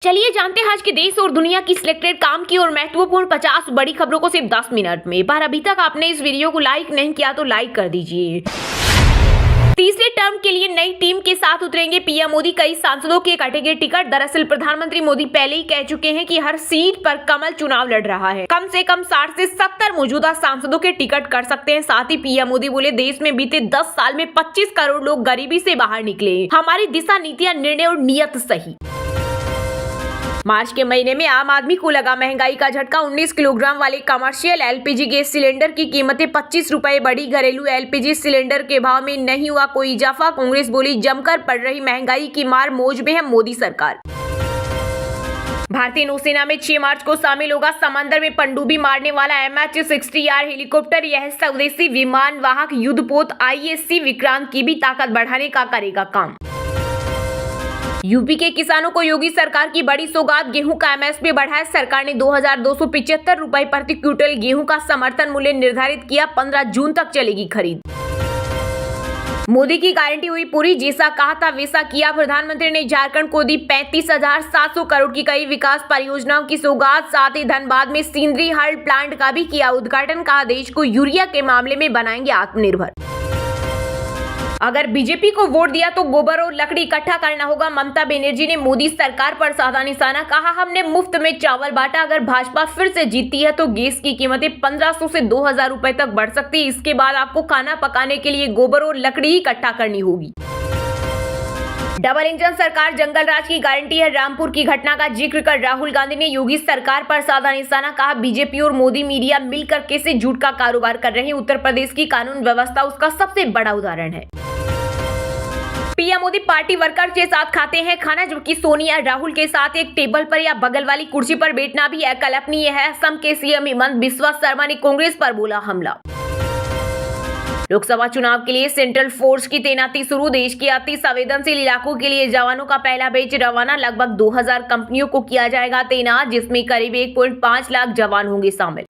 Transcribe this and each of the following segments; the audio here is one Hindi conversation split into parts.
चलिए जानते हैं आज के देश और दुनिया की सिलेक्टेड काम की और महत्वपूर्ण 50 बड़ी खबरों को सिर्फ 10 मिनट में। पर अभी तक आपने इस वीडियो को लाइक नहीं किया तो लाइक कर दीजिए। तीसरे टर्म के लिए नई टीम के साथ उतरेंगे पीएम मोदी, कई सांसदों के कटेंगे टिकट। दरअसल प्रधानमंत्री मोदी पहले ही कह चुके हैं कि हर सीट पर कमल चुनाव लड़ रहा है। कम से कम 60 से 70 मौजूदा सांसदों के टिकट कर सकते हैं। साथ ही पीएम मोदी बोले, देश में बीते 10 साल में 25 करोड़ लोग गरीबी से बाहर निकले। हमारी दिशा, नीतियां, निर्णय और नियत सही। मार्च के महीने में आम आदमी को लगा महंगाई का झटका। 19 किलोग्राम वाले कमर्शियल एलपीजी गैस सिलेंडर की कीमतें 25 रुपए बढ़ी। घरेलू एलपीजी सिलेंडर के भाव में नहीं हुआ कोई इजाफा। कांग्रेस बोली, जमकर पड़ रही महंगाई की मार मौज में है मोदी सरकार। भारतीय नौसेना में 6 मार्च को शामिल होगा समंदर में पनडुब्बी मारने वाला MH-60R हेलीकॉप्टर। यह स्वदेशी विमान वाहक युद्धपोत ISC विक्रांत की भी ताकत बढ़ाने का करेगा काम। यूपी के किसानों को योगी सरकार की बड़ी सौगात, गेहूं का MSP बढ़ाया। सरकार ने 2275 रुपए प्रति क्विंटल गेहूं का समर्थन मूल्य निर्धारित किया। 15 जून तक चलेगी खरीद। मोदी की गारंटी हुई पूरी, जैसा कहा था वैसा किया। प्रधानमंत्री ने झारखंड को दी 35,700 करोड़ की कई विकास परियोजनाओं की सौगात। साथ ही धनबाद में सिंदरी हल प्लांट का भी किया उद्घाटन। कहा, देश को यूरिया के मामले में बनाएंगे आत्मनिर्भर। अगर बीजेपी को वोट दिया तो गोबर और लकड़ी इकट्ठा करना होगा। ममता बनर्जी ने मोदी सरकार पर साधा निशाना। कहा, हमने मुफ्त में चावल बांटा। अगर भाजपा फिर से जीतती है तो गैस की कीमतें 1500 से 2000 रुपए तक बढ़ सकती है। इसके बाद आपको खाना पकाने के लिए गोबर और लकड़ी इकट्ठा करनी होगी। डबल इंजन सरकार जंगल राज की गारंटी है। रामपुर की घटना का जिक्र कर राहुल गांधी ने योगी सरकार पर साधा निशाना। कहा, बीजेपी और मोदी मीडिया मिलकर कैसे झूठ का कारोबार कर रहे हैं। उत्तर प्रदेश की कानून व्यवस्था उसका सबसे बड़ा उदाहरण है। पीएम मोदी पार्टी वर्कर के साथ खाते हैं खाना, जबकि सोनिया राहुल के साथ एक टेबल पर या बगल वाली कुर्सी पर बैठना भी अकल्पनीय है। असम के सीएम हेमंत बिस्वा शर्मा ने कांग्रेस पर बोला हमला। लोकसभा चुनाव के लिए सेंट्रल फोर्स की तैनाती शुरू। देश के अति संवेदनशील इलाकों के लिए जवानों का पहला बैच रवाना। लगभग 2000 कंपनियों को किया जाएगा तैनात, जिसमें करीब 1.5 लाख जवान होंगे शामिल।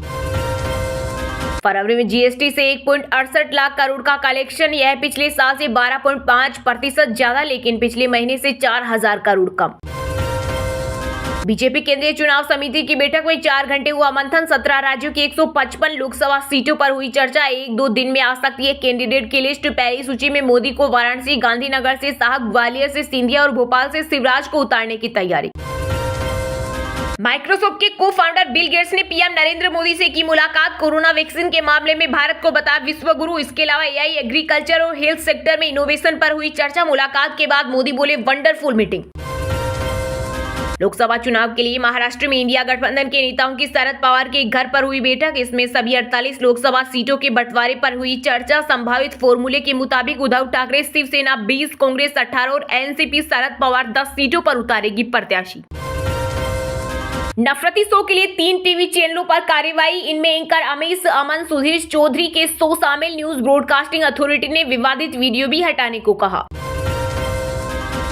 फरवरी में जीएसटी से 1.68 लाख करोड़ का कलेक्शन। यह पिछले साल से 12.5% ज्यादा, लेकिन पिछले महीने से 4000 करोड़ कम। बीजेपी केंद्रीय चुनाव समिति की बैठक में 4 घंटे हुआ मंथन। 17 राज्यों की 155 लोकसभा सीटों पर हुई चर्चा। 1-2 दिन में आ सकती है कैंडिडेट की लिस्ट। पहली सूची में मोदी को वाराणसी, गांधीनगर से साहब, ग्वालियर से सिंधिया और भोपाल से शिवराज को उतारने की तैयारी। माइक्रोसॉफ्ट के को फाउंडर बिल गेट्स ने पीएम नरेंद्र मोदी से की मुलाकात। कोरोना वैक्सीन के मामले में भारत को बताया विश्व गुरु। इसके अलावा AI, एग्रीकल्चर और हेल्थ सेक्टर में इनोवेशन पर हुई चर्चा। मुलाकात के बाद मोदी बोले, वंडरफुल मीटिंग। लोकसभा चुनाव के लिए महाराष्ट्र में इंडिया गठबंधन के नेताओं की शरद पवार के घर पर हुई बैठक। इसमें सभी 48 लोकसभा सीटों के बंटवारे पर हुई चर्चा। संभावित फॉर्मूले के मुताबिक उद्धव ठाकरे शिवसेना 20, कांग्रेस 18 और एनसीपी शरद पवार 10 सीटों पर उतारेगी प्रत्याशी। नफरती शो के लिए 3 टीवी चैनलों पर कार्रवाई। इनमें एंकर अमीश अमन, सुधीर चौधरी के शो शामिल। न्यूज ब्रॉडकास्टिंग अथॉरिटी ने विवादित वीडियो भी हटाने को कहा।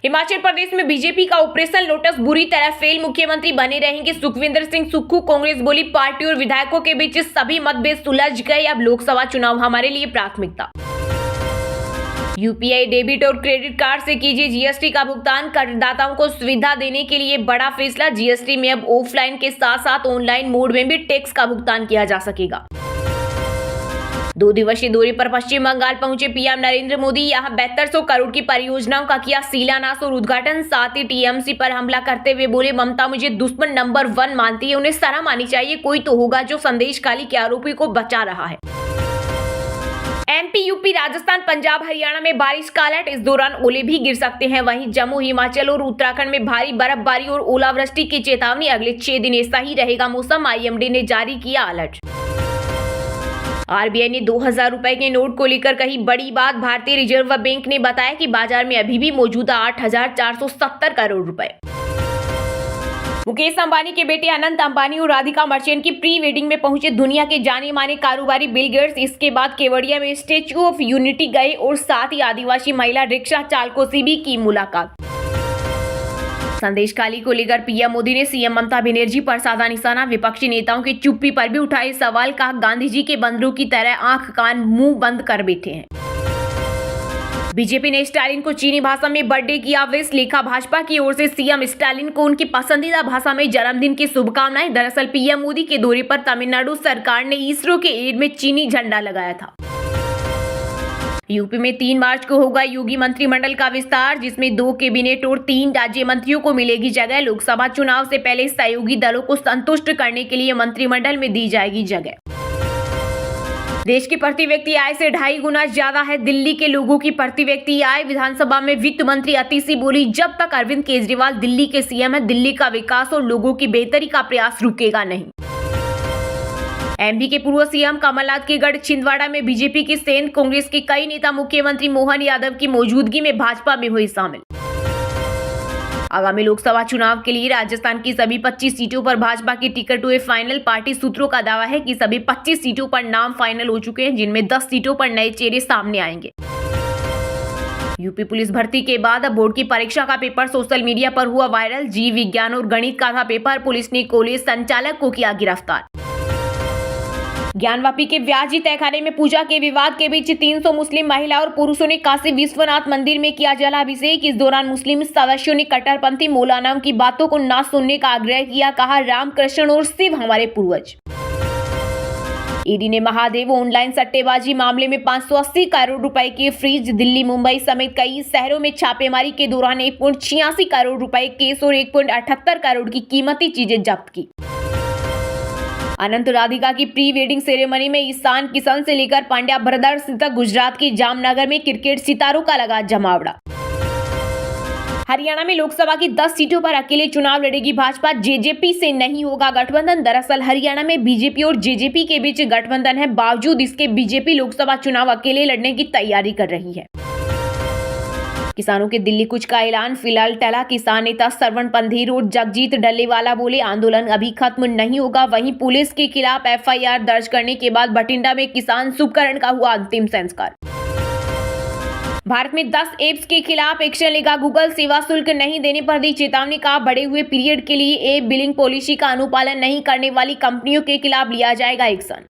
हिमाचल प्रदेश में बीजेपी का ऑपरेशन लोटस बुरी तरह फेल। मुख्यमंत्री बने रहेंगे सुखविंदर सिंह सुक्खू। कांग्रेस बोली, पार्टी और विधायकों के बीच सभी मतभेद सुलझ गए। अब लोकसभा चुनाव हमारे लिए प्राथमिकता। UPI डेबिट और क्रेडिट कार्ड से कीजिए जीएसटी का भुगतान। करदाताओं को सुविधा देने के लिए बड़ा फैसला। जीएसटी में अब ऑफलाइन के साथ साथ ऑनलाइन मोड में भी टैक्स का भुगतान किया जा सकेगा। 2 दिवसीय दौरे पर पश्चिम बंगाल पहुंचे पीएम नरेंद्र मोदी। यहां 7200 करोड़ की परियोजनाओं का किया शिलान्यास और उद्घाटन। साथ ही टीएमसी पर हमला करते हुए बोले, ममता मुझे दुश्मन नंबर 1 मानती है, उन्हें शर्म आनी चाहिए। कोई तो होगा जो संदेश खाली के आरोपी को बचा रहा है। MP, UP, राजस्थान, पंजाब, हरियाणा में बारिश का अलर्ट। इस दौरान ओले भी गिर सकते हैं। वहीं जम्मू, हिमाचल और उत्तराखंड में भारी बर्फबारी और ओलावृष्टि की चेतावनी। अगले 6 दिन ऐसा ही रहेगा मौसम। IMD ने जारी किया अलर्ट। RBI ने 2000 रुपए के नोट को लेकर कही बड़ी बात। भारतीय रिजर्व बैंक ने बताया कि बाजार में अभी भी मौजूदा 8470 करोड़ रुपए। मुकेश अंबानी के बेटे अनंत अंबानी और राधिका मर्चेंट की प्री वेडिंग में पहुंचे दुनिया के जाने माने कारोबारी बिल गेट्स। इसके बाद केवड़िया में स्टैच्यू ऑफ यूनिटी गए और साथ ही आदिवासी महिला रिक्शा चालकों से भी की मुलाकात। संदेश खाली को लेकर पीएम मोदी ने सीएम ममता बनर्जी पर साधा निशाना। विपक्षी नेताओं की चुप्पी पर भी उठाए सवाल। कहा, गांधी जी के बंदरों की तरह आंख कान मुंह बंद कर बैठे हैं। बीजेपी ने स्टालिन को चीनी भाषा में बर्थडे की विश लिखा। भाजपा की ओर से सीएम स्टालिन को उनकी पसंदीदा भाषा में जन्मदिन की शुभकामनाएं। दरअसल पीएम मोदी के दौरे पर तमिलनाडु सरकार ने इसरो के एड में चीनी झंडा लगाया था। यूपी में 3 मार्च को होगा योगी मंत्रिमंडल का विस्तार, जिसमें 2 कैबिनेट और 3 राज्य मंत्रियों को मिलेगी जगह। लोकसभा चुनाव से पहले सहयोगी दलों को संतुष्ट करने के लिए मंत्रिमंडल में दी जाएगी जगह। देश की प्रति व्यक्ति आय से 2.5 गुना ज्यादा है दिल्ली के लोगों की प्रति व्यक्ति आय। विधानसभा में वित्त मंत्री अतिशी बोली, जब तक अरविंद केजरीवाल दिल्ली के सीएम है, दिल्ली का विकास और लोगों की बेहतरी का प्रयास रुकेगा नहीं। एमपी के पूर्व सीएम कमलनाथ के गढ़ छिंदवाड़ा में बीजेपी की सेंध, कांग्रेस के कई नेता मुख्यमंत्री मोहन यादव की मौजूदगी में भाजपा में हुए शामिल। आगामी लोकसभा चुनाव के लिए राजस्थान की सभी 25 सीटों पर भाजपा की टिकट हुए फाइनल। पार्टी सूत्रों का दावा है कि सभी 25 सीटों पर नाम फाइनल हो चुके हैं, जिनमें 10 सीटों पर नए चेहरे सामने आएंगे। यूपी पुलिस भर्ती के बाद अब बोर्ड की परीक्षा का पेपर सोशल मीडिया पर हुआ वायरल। जीव विज्ञान और गणित का था पेपर। पुलिस ने कॉलेज संचालक को किया गिरफ्तार। ज्ञानवापी के व्याजी तहखाने में पूजा के विवाद के बीच 300 मुस्लिम महिला और पुरुषों ने काशी विश्वनाथ मंदिर में किया जलाभिषेक। इस दौरान मुस्लिम सदस्यों ने कट्टरपंथी मौलानाओं की बातों को ना सुनने का आग्रह किया। कहा, राम कृष्ण और शिव हमारे पूर्वज। ईडी ने महादेव ऑनलाइन सट्टेबाजी मामले में 580 करोड़ रुपए के फ्रीज। दिल्ली, मुंबई समेत कई शहरों में छापेमारी के दौरान 1.86 करोड़ रुपए केस और 1.78 करोड़ की कीमती चीजें जब्त की। अनंत राधिका की प्री वेडिंग सेरेमनी में ईशान किशन से लेकर पांड्या ब्रदर्स तक गुजरात की जामनगर में क्रिकेट सितारों का लगा जमावड़ा। हरियाणा में लोकसभा की 10 सीटों पर अकेले चुनाव लड़ेगी भाजपा। जेजेपी से नहीं होगा गठबंधन। दरअसल हरियाणा में बीजेपी और जेजेपी के बीच गठबंधन है। बावजूद इसके बीजेपी लोकसभा चुनाव अकेले लड़ने की तैयारी कर रही है। किसानों के दिल्ली कूच का ऐलान फिलहाल टला। किसान नेता श्रवण पंधेर और जगजीत डल्लेवाला बोले, आंदोलन अभी खत्म नहीं होगा। वहीं पुलिस के खिलाफ एफआईआर दर्ज करने के बाद बठिंडा में किसान शुभकरण का हुआ अंतिम संस्कार। भारत में 10 एप्स के खिलाफ एक्शन लेगा गूगल। सेवा शुल्क नहीं देने पर दी चेतावनी। का बढ़े हुए पीरियड के लिए ऐप बिलिंग पॉलिसी का अनुपालन नहीं करने वाली कंपनियों के खिलाफ लिया जाएगा एक्शन।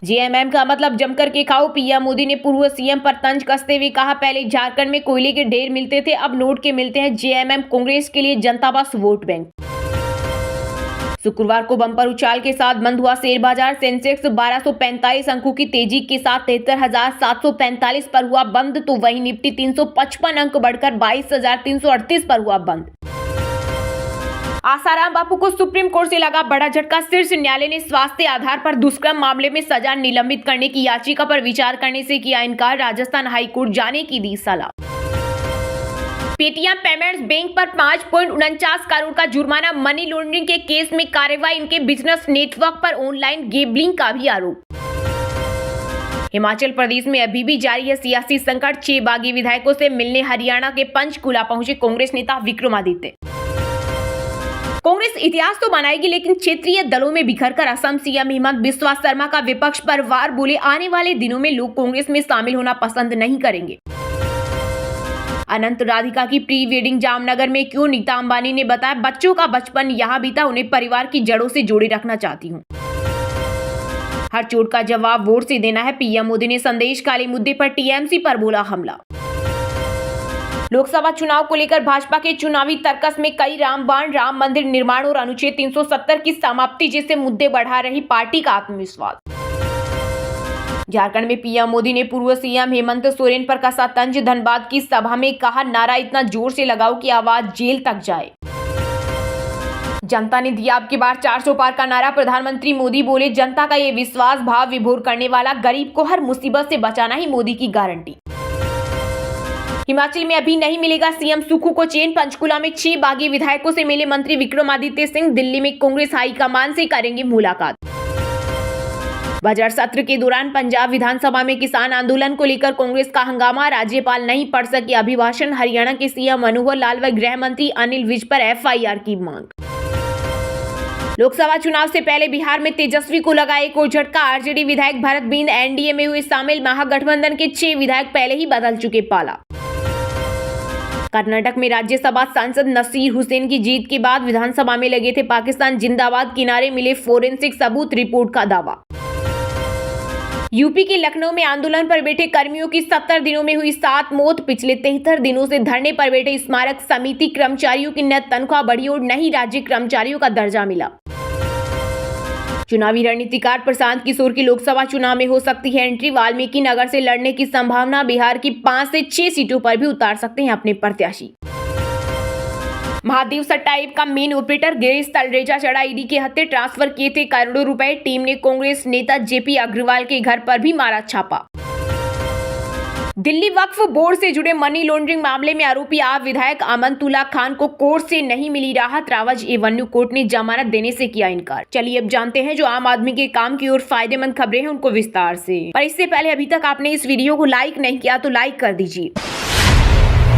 जेएमएम का मतलब जमकर के खाओ। पीएम मोदी ने पूर्व सीएम पर तंज कसते हुए कहा, पहले झारखंड में कोयले के ढेर मिलते थे, अब नोट के मिलते हैं। जेएमएम कांग्रेस के लिए जनता बस वोट बैंक। शुक्रवार को बम्पर उछाल के साथ बंद हुआ शेयर बाजार। सेंसेक्स 1245 अंकों की तेजी के साथ 73,745 पर हुआ बंद, तो वहीं निफ्टी 355 अंक बढ़कर 22,338 पर हुआ बंद। आसाराम बापू को सुप्रीम कोर्ट से लगा बड़ा झटका। शीर्ष न्यायालय ने स्वास्थ्य आधार पर दुष्कर्म मामले में सजा निलंबित करने की याचिका पर विचार करने से किया इनकार। राजस्थान हाईकोर्ट जाने की दी सलाह। पेटीएम पेमेंट्स बैंक पर 5.49 करोड़ का जुर्माना। मनी लॉन्ड्रिंग के केस में कार्रवाई। इनके बिजनेस नेटवर्क पर ऑनलाइन गैम्बलिंग का भी आरोप। हिमाचल प्रदेश में अभी भी जारी है सियासी संकट। 6 बागी विधायकों से मिलने हरियाणा के पंचकुला पहुंचे कांग्रेस नेता विक्रमादित्य। कांग्रेस इतिहास तो बनाएगी, लेकिन क्षेत्रीय दलों में बिखरकर असम सीएम हेमंत बिस्वा शर्मा का विपक्ष पर वार। बोले, आने वाले दिनों में लोग कांग्रेस में शामिल होना पसंद नहीं करेंगे। अनंत राधिका की प्री वेडिंग जामनगर में क्यों? नीता अंबानी ने बताया, बच्चों का बचपन यहाँ बीता, उन्हें परिवार की जड़ों से जोड़े रखना चाहती हूँ। हर चोट का जवाब वोट से देना है। पीएम मोदी ने संदेश काले मुद्दे पर टीएमसी पर बोला हमला। लोकसभा चुनाव को लेकर भाजपा के चुनावी तर्कस में कई रामबाण। राम मंदिर निर्माण और अनुच्छेद 370 की समाप्ति जैसे मुद्दे बढ़ा रही पार्टी का आत्मविश्वास। झारखंड में पीएम मोदी ने पूर्व सीएम हेमंत सोरेन पर कसा तंज। धनबाद की सभा में कहा, नारा इतना जोर से लगाओ कि आवाज जेल तक जाए। जनता ने दिया अब की बार 400 पार का नारा। प्रधानमंत्री मोदी बोले, जनता का ये विश्वास भाव विभोर करने वाला, गरीब को हर मुसीबत से बचाना ही मोदी की गारंटी। हिमाचल में अभी नहीं मिलेगा सीएम सुक्खू को चैन। पंचकुला में 6 बागी विधायकों से मिले मंत्री विक्रमादित्य सिंह। दिल्ली में कांग्रेस हाईकमान से करेंगे मुलाकात। बजट सत्र के दौरान पंजाब विधानसभा में किसान आंदोलन को लेकर कांग्रेस का हंगामा। राज्यपाल नहीं पढ़ सके अभिभाषण। हरियाणा के सीएम मनोहर लाल व गृह मंत्री अनिल विज पर एफआईआर की मांग। लोकसभा चुनाव से पहले बिहार में तेजस्वी को लगा एक और झटका। आरजेडी विधायक भरत बिंद एनडीए में हुए शामिल। महागठबंधन के 6 विधायक पहले ही बदल चुके पाला। कर्नाटक में राज्यसभा सांसद नसीर हुसैन की जीत के बाद विधानसभा में लगे थे पाकिस्तान जिंदाबाद किनारे। मिले फोरेंसिक सबूत, रिपोर्ट का दावा। यूपी के लखनऊ में आंदोलन पर बैठे कर्मियों की 70 दिनों में हुई 7 मौत। पिछले 73 दिनों से धरने पर बैठे स्मारक समिति कर्मचारियों की न तनख्वाह बढ़ी और न ही राज्य कर्मचारियों का दर्जा मिला। चुनावी रणनीतिकार प्रशांत किशोर की लोकसभा चुनाव में हो सकती है एंट्री। वाल्मीकि नगर से लड़ने की संभावना। बिहार की 5 से 6 सीटों पर भी उतार सकते हैं अपने प्रत्याशी। महादेव सट्टा ऐप का मेन ऑपरेटर गिरीश तलरेजा चढ़ा ईडी के हत्थे। ट्रांसफर किए थे करोड़ों रुपए। टीम ने कांग्रेस नेता जेपी अग्रवाल के घर पर भी मारा छापा। दिल्ली वक्फ बोर्ड से जुड़े मनी लॉन्ड्रिंग मामले में आरोपी आप विधायक अमनतुल्ला खान को कोर्ट से नहीं मिली राहत। रावज एवेन्यू कोर्ट ने जमानत देने से किया इनकार। चलिए अब जानते हैं जो आम आदमी के काम की और फायदेमंद खबरें हैं उनको विस्तार से। पर इससे पहले अभी तक आपने इस वीडियो को लाइक नहीं किया तो लाइक कर दीजिए।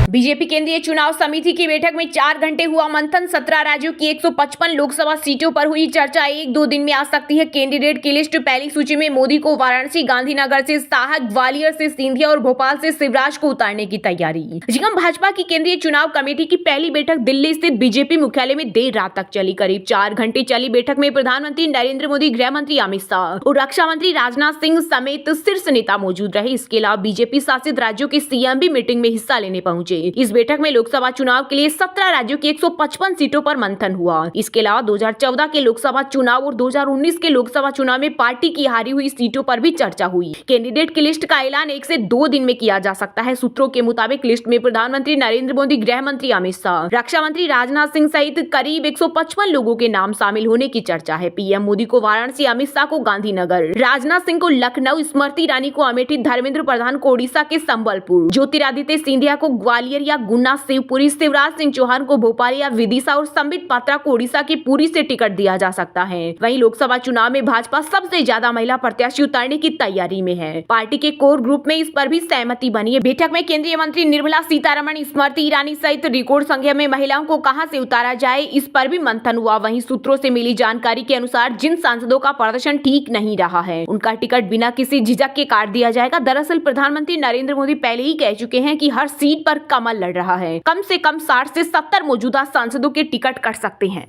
बीजेपी केंद्रीय चुनाव समिति की बैठक में 4 घंटे हुआ मंथन। 17 राज्यों की 155 लोकसभा सीटों पर हुई चर्चा। 1-2 दिन में आ सकती है कैंडिडेट की लिस्ट। पहली सूची में मोदी को वाराणसी, गांधीनगर से शाह, ग्वालियर से सिंधिया और भोपाल से शिवराज को उतारने की तैयारी। जिगम भाजपा की केंद्रीय चुनाव कमेटी की पहली बैठक दिल्ली स्थित बीजेपी मुख्यालय में देर रात तक चली। करीब 4 घंटे चली बैठक में प्रधानमंत्री नरेंद्र मोदी, गृह मंत्री अमित शाह और रक्षा मंत्री राजनाथ सिंह समेत शीर्ष नेता मौजूद रहे। इसके अलावा बीजेपी शासित राज्यों के सीएम भी मीटिंग में हिस्सा लेने पहुंचे। इस बैठक में लोकसभा चुनाव के लिए 17 राज्यों की 155 सीटों पर मंथन हुआ। इसके अलावा 2014 के लोकसभा चुनाव और 2019 के लोकसभा चुनाव में पार्टी की हारी हुई सीटों पर भी चर्चा हुई। कैंडिडेट की लिस्ट का ऐलान 1 से 2 दिन में किया जा सकता है। सूत्रों के मुताबिक लिस्ट में प्रधानमंत्री नरेंद्र मोदी, गृह मंत्री अमित शाह, रक्षा मंत्री राजनाथ सिंह सहित करीब 155 लोगों के नाम शामिल होने की चर्चा है। पीएम मोदी को वाराणसी, अमित शाह को गांधीनगर, राजनाथ सिंह को लखनऊ, स्मृति ईरानी को अमेठी, धर्मेंद्र प्रधान को ओडिशा के संबलपुर, ज्योतिरादित्य सिंधिया को ग्वालियर या गुना, शिवपुरी, शिवराज सिंह चौहान को भोपाल या विदिशा और संबित पात्रा को ओडिशा की पुरी से टिकट दिया जा सकता है। वहीं लोकसभा चुनाव में भाजपा सबसे ज्यादा महिला प्रत्याशी उतारने की तैयारी में है। पार्टी के कोर ग्रुप में इस पर भी सहमति बनी है। बैठक में केंद्रीय मंत्री निर्मला सीतारमण, स्मृति ईरानी सहित रिकॉर्ड संख्या में महिलाओं को कहां से उतारा जाए, इस पर भी मंथन हुआ। वहीं सूत्रों से मिली जानकारी के अनुसार जिन सांसदों का प्रदर्शन ठीक नहीं रहा है उनका टिकट बिना किसी झिझक के काट दिया जाएगा। दरअसल प्रधानमंत्री नरेंद्र मोदी पहले ही कह चुके हैं कि हर सीट पर कमल लड़ रहा है। कम से कम 60 से 70 मौजूदा सांसदों के टिकट कट सकते हैं।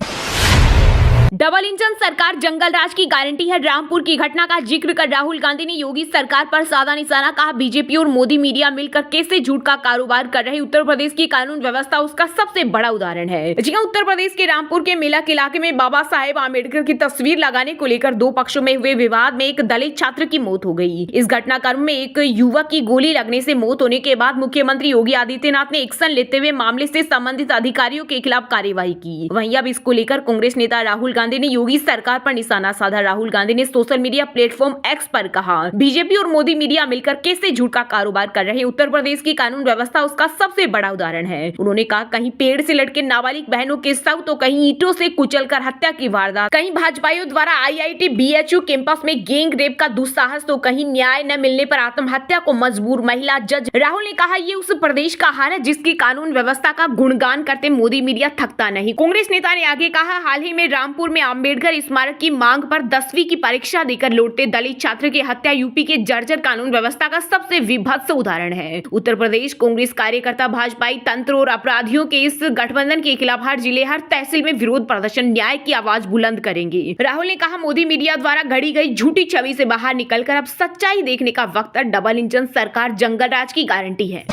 डबल इंजन सरकार जंगल राज की गारंटी है। रामपुर की घटना का जिक्र कर राहुल गांधी ने योगी सरकार पर साधा निशाना। कहा बीजेपी और मोदी मीडिया मिलकर कैसे झूठ का कारोबार कर रहे। उत्तर प्रदेश की कानून व्यवस्था उसका सबसे बड़ा उदाहरण है। जी हां, उत्तर प्रदेश के रामपुर के मेलक इलाके में बाबा साहेब आम्बेडकर की तस्वीर लगाने को लेकर 2 पक्षों में हुए विवाद में एक दलित छात्र की मौत हो गई। इस घटनाक्रम में एक युवक की गोली लगने से मौत होने के बाद मुख्यमंत्री योगी आदित्यनाथ ने एक्शन लेते हुए मामले से संबंधित अधिकारियों के खिलाफ कार्रवाई की। वहीं अब इसको लेकर कांग्रेस नेता राहुल गांधी ने योगी सरकार पर निशाना साधा। राहुल गांधी ने सोशल मीडिया प्लेटफॉर्म एक्स पर कहा बीजेपी और मोदी मीडिया मिलकर कैसे झूठ का कारोबार कर रहे हैं। उत्तर प्रदेश की कानून व्यवस्था उसका सबसे बड़ा उदाहरण है। उन्होंने कहा कहीं पेड़ से लटके नाबालिग बहनों के शव तो कहीं ईंटों से कुचलकर हत्या की वारदात, कहीं भाजपाइयों द्वारा आईआईटी बीएचयू कैंपस में गैंग रेप का दुस्साहस तो कहीं न्याय न मिलने पर आत्महत्या को मजबूर महिला जज। राहुल ने कहा ये उस प्रदेश का हाल है जिसकी कानून व्यवस्था का गुणगान करते मोदी मीडिया थकता नहीं। कांग्रेस नेता ने आगे कहा हाल ही में रामपुर में अम्बेडकर स्मारक की मांग पर 10वीं की परीक्षा देकर लौटते दलित छात्र की हत्या यूपी के जर्जर कानून व्यवस्था का सबसे विभत्स उदाहरण है। उत्तर प्रदेश कांग्रेस कार्यकर्ता भाजपाई तंत्र और अपराधियों के इस गठबंधन के खिलाफ हर जिले, हर तहसील में विरोध प्रदर्शन, न्याय की आवाज बुलंद करेंगे। राहुल ने कहा मोदी मीडिया द्वारा घड़ी गई झूठी छवि से बाहर निकलकर अब सच्चाई देखने का वक्त है। डबल इंजन सरकार जंगल राज की गारंटी है।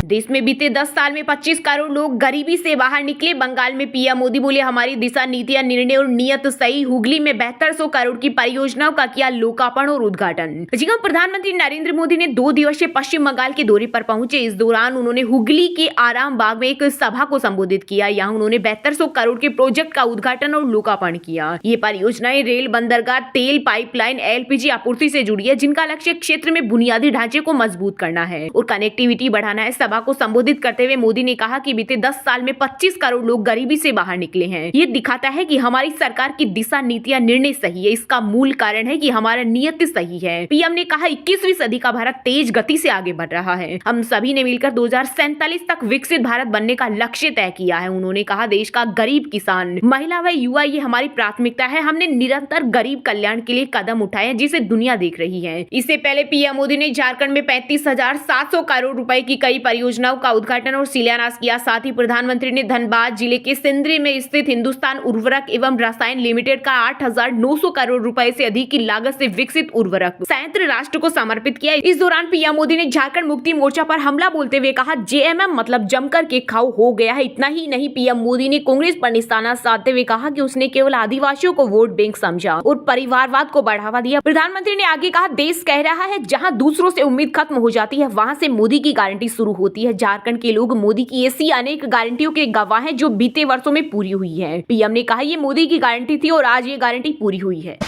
देश में बीते 10 साल में 25 करोड़ लोग गरीबी से बाहर निकले। बंगाल में पीएम मोदी बोले हमारी दिशा, नीतियां, निर्णय और नियत सही। हुगली में 7200 करोड़ की परियोजनाओं का किया लोकार्पण और उद्घाटन। जहां प्रधानमंत्री नरेंद्र मोदी ने 2 दिवसीय पश्चिम बंगाल के दौरे पर पहुंचे। इस दौरान उन्होंने हुगली के आराम बाग में एक सभा को संबोधित किया। यहाँ उन्होंने 7200 करोड़ के प्रोजेक्ट का उद्घाटन और लोकार्पण किया। ये परियोजनाएं रेल, बंदरगाह, तेल पाइपलाइन, एलपीजी आपूर्ति से जुड़ी है जिनका लक्ष्य क्षेत्र में बुनियादी ढांचे को मजबूत करना है और कनेक्टिविटी बढ़ाना है। सभा को संबोधित करते हुए मोदी ने कहा कि बीते 10 साल में 25 करोड़ लोग गरीबी से बाहर निकले हैं। ये दिखाता है कि हमारी सरकार की दिशा, नीतियां, निर्णय सही है। इसका मूल कारण है कि हमारा नियत सही है। पीएम ने कहा 21वीं सदी का भारत तेज गति से आगे बढ़ रहा है। हम सभी ने मिलकर 2047 तक विकसित भारत बनने का लक्ष्य तय किया है। उन्होंने कहा देश का गरीब, किसान, महिला व युवा ये हमारी प्राथमिकता है। हमने निरंतर गरीब कल्याण के लिए कदम उठाए हैं जिसे दुनिया देख रही है। इससे पहले पीएम मोदी ने झारखंड में 35,700 करोड़ रुपए की कई परियोजनाएं परियोजनाओं का उद्घाटन और शिलान्यास किया। साथ ही प्रधानमंत्री ने धनबाद जिले के सिंदरी में स्थित हिंदुस्तान उर्वरक एवं रसायन लिमिटेड का 8,900 करोड़ रुपए से अधिक की लागत से विकसित उर्वरक संयंत्र राष्ट्र को समर्पित किया। इस दौरान पीएम मोदी ने झारखंड मुक्ति मोर्चा पर हमला बोलते हुए कहा, जेएमएम मतलब जमकर के खाओ हो गया है। इतना ही नहीं, पीएम मोदी ने कांग्रेस पर निशाना साधते हुए कहा कि उसने केवल आदिवासियों को वोट बैंक समझा और परिवारवाद को बढ़ावा दिया। प्रधानमंत्री ने आगे कहा, देश कह रहा है जहां दूसरों से उम्मीद खत्म हो जाती है वहां से मोदी की गारंटी शुरू होती है। झारखंड के लोग मोदी की ऐसी अनेक गारंटियों के गवाह हैं जो बीते वर्षों में पूरी हुई है। पीएम ने कहा, ये मोदी की गारंटी थी और आज ये गारंटी पूरी हुई है।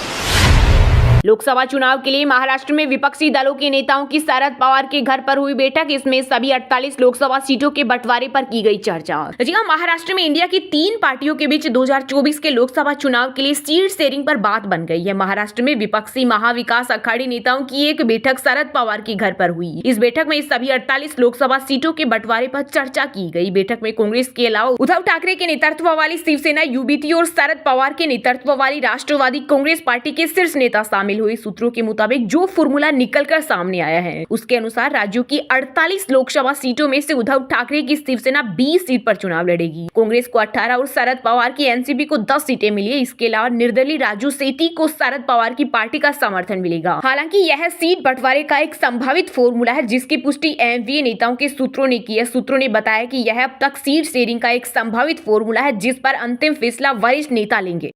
लोकसभा चुनाव के लिए महाराष्ट्र में विपक्षी दलों के नेताओं की शरद पवार के घर पर हुई बैठक। इसमें सभी 48 लोकसभा सीटों के बंटवारे पर की गई चर्चा। जी हां, महाराष्ट्र में इंडिया की 3 पार्टियों के बीच 2024 के लोकसभा चुनाव के लिए सीट शेयरिंग पर बात बन गई है। महाराष्ट्र में विपक्षी महाविकास अखाड़ी नेताओं की एक बैठक शरद पवार के घर पर हुई। इस बैठक में सभी 48 लोकसभा सीटों के बंटवारे पर चर्चा की गई। बैठक में कांग्रेस के अलावा उद्धव ठाकरे के नेतृत्व वाली शिवसेना, यूबीटी और शरद पवार के नेतृत्व वाली राष्ट्रवादी कांग्रेस पार्टी के शीर्ष नेता शामिल हुए। सूत्रों के मुताबिक जो फॉर्मूला निकलकर सामने आया है उसके अनुसार राज्यों की 48 लोकसभा सीटों में से उद्धव ठाकरे की शिवसेना 20 सीट पर चुनाव लड़ेगी। कांग्रेस को 18 और शरद पवार की एनसीपी को 10 सीटें मिली है। इसके अलावा निर्दलीय राजू सेठी को शरद पवार की पार्टी का समर्थन मिलेगा। हालांकि यह सीट बंटवारे का एक संभावित फॉर्मूला है जिसकी पुष्टि एमवीए नेताओं के सूत्रों ने की है। सूत्रों ने बताया कि यह अब तक सीट शेयरिंग का एक संभावित फॉर्मूला है जिस पर अंतिम फैसला वरिष्ठ नेता लेंगे।